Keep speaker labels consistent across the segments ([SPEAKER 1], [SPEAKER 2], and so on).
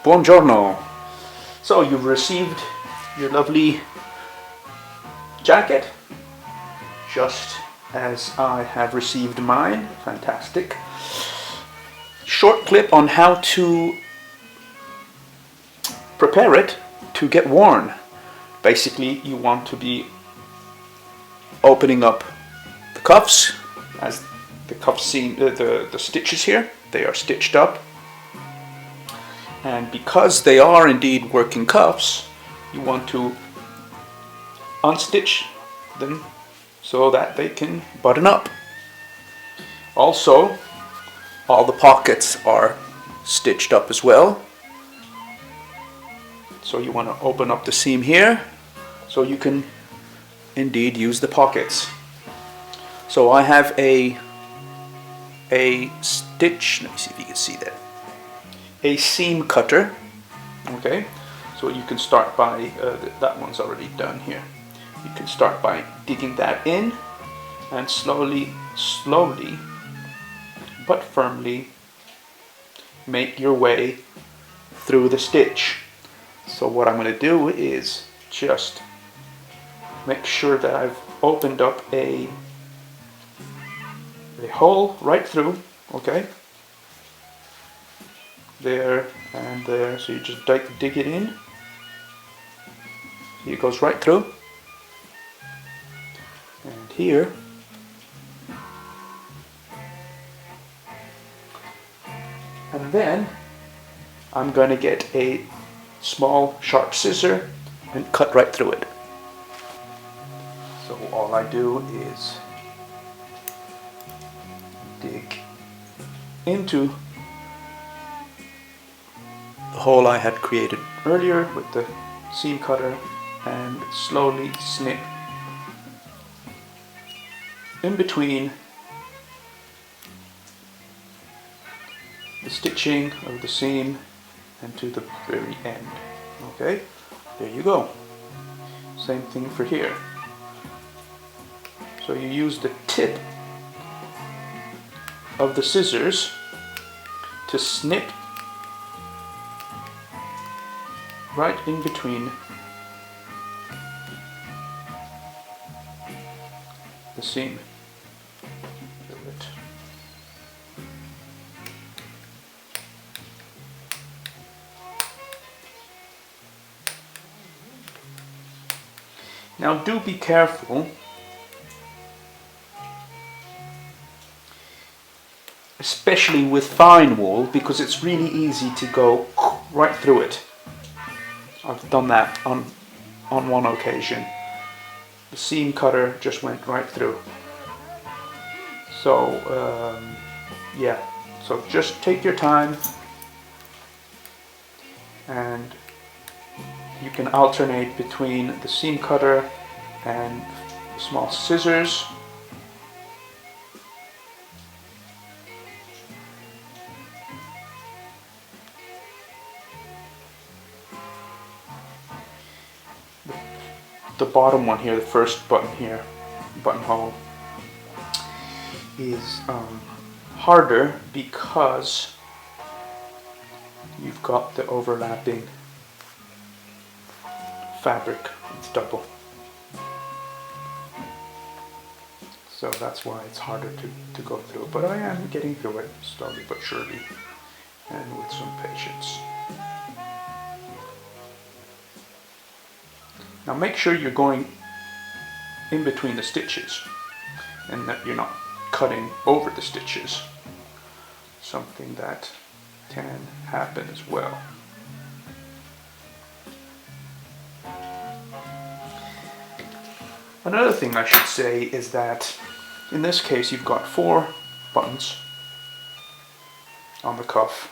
[SPEAKER 1] Buongiorno. So you've received your lovely jacket, just as I have received mine. Fantastic. Short clip on how to prepare it to get worn. Basically, you want to be opening up the cuffs, as the cuff seam, the stitches here, they are stitched up. And because they are indeed working cuffs, you want to unstitch them so that they can button up. Also, all the pockets are stitched up as well. So you want to open up the seam here so you can indeed use the pockets. So I have a stitch, let me see if you can see that. A seam cutter, okay, so you can start by, that one's already done here. You can start by digging that in and slowly but firmly make your way through the stitch. So what I'm going to do is just make sure that I've opened up a hole right through, okay, there and there. So you just dig it in. It goes right through, and here, and then I'm going to get a small sharp scissor and cut right through it. So all I do is dig into the hole I had created earlier with the seam cutter and slowly snip in between the stitching of the seam and to the very end. Okay, there you go. Same thing for here. So you use the tip of the scissors to snip right in between the seam. Now do be careful, especially with fine wool, because it's really easy to go right through it. I've done that on one occasion. The seam cutter just went right through. So yeah, so just take your time, and you can alternate between the seam cutter and the small scissors. The bottom one here, the first button here, buttonhole, is harder because you've got the overlapping fabric. It's double. So that's why it's harder to go through. But I am getting through it slowly but surely and with some patience. Now make sure you're going in between the stitches and that you're not cutting over the stitches. Something that can happen as well. Another thing I should say is that in this case you've got 4 buttons on the cuff.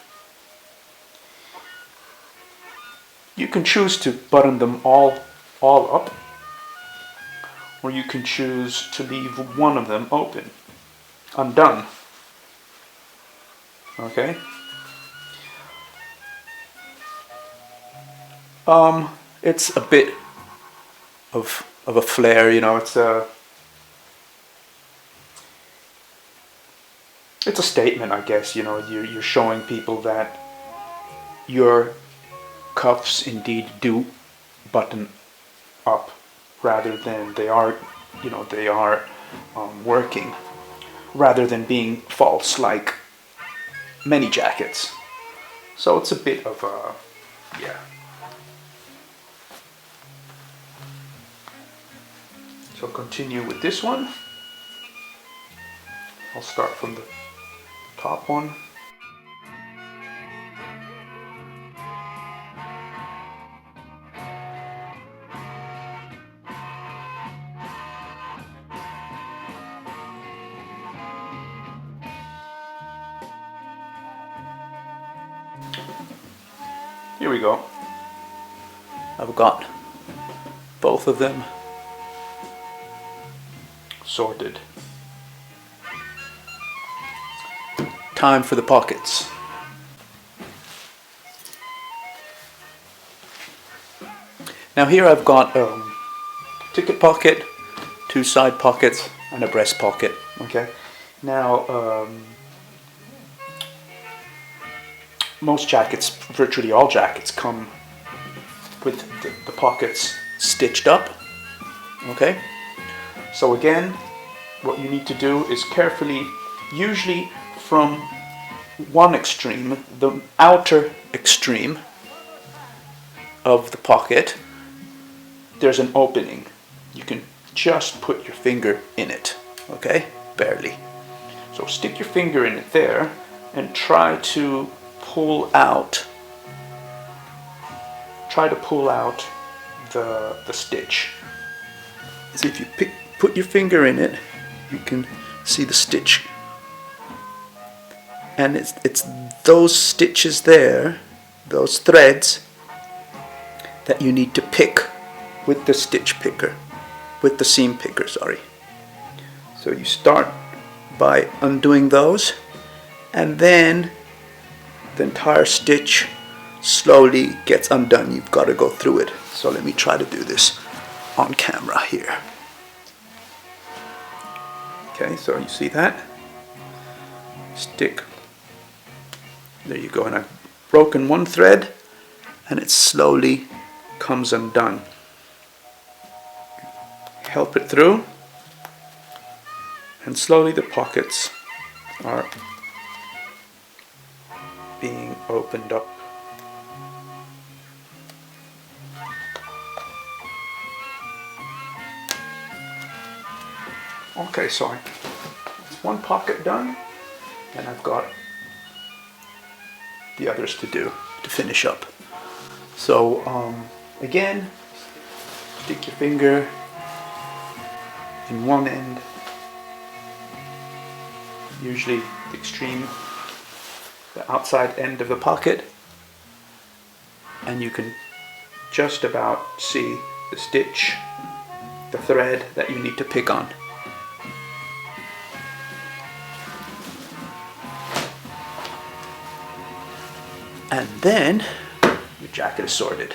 [SPEAKER 1] You can choose to button them all up, or you can choose to leave one of them open, undone. Okay? It's a bit of a flare, you know, it's a statement, I guess, you know, you're showing people that you're cuffs indeed do button up rather than they are, working, rather than being false like many jackets. So it's a bit of a, yeah. So continue with this one. I'll start from the top one. Here we go. I've got both of them sorted. Time for the pockets. Now here I've got a ticket pocket, 2 side pockets, and a breast pocket. Okay. Now most jackets, virtually all jackets, come with the pockets stitched up. Okay. So again, what you need to do is carefully, usually from one extreme, the outer extreme of the pocket, there's an opening. You can just put your finger in it, okay? Barely. So stick your finger in it there and try to pull out the stitch. So if you put your finger in it, you can see the stitch. And it's those stitches there, those threads, that you need to pick with the stitch picker, with the seam picker, sorry. So you start by undoing those, and then the entire stitch slowly gets undone. You've got to go through it. So let me try to do this on camera here. Okay, so you see that? Stick. There you go, and I've broken one thread and it slowly comes undone. Help it through, and slowly the pockets are being opened up. Okay, so it's one pocket done, and I've got the others to do to finish up. So again, stick your finger in one end, usually the extreme, the outside end of the pocket, and you can just about see the stitch, the thread that you need to pick on. And then your jacket is sorted.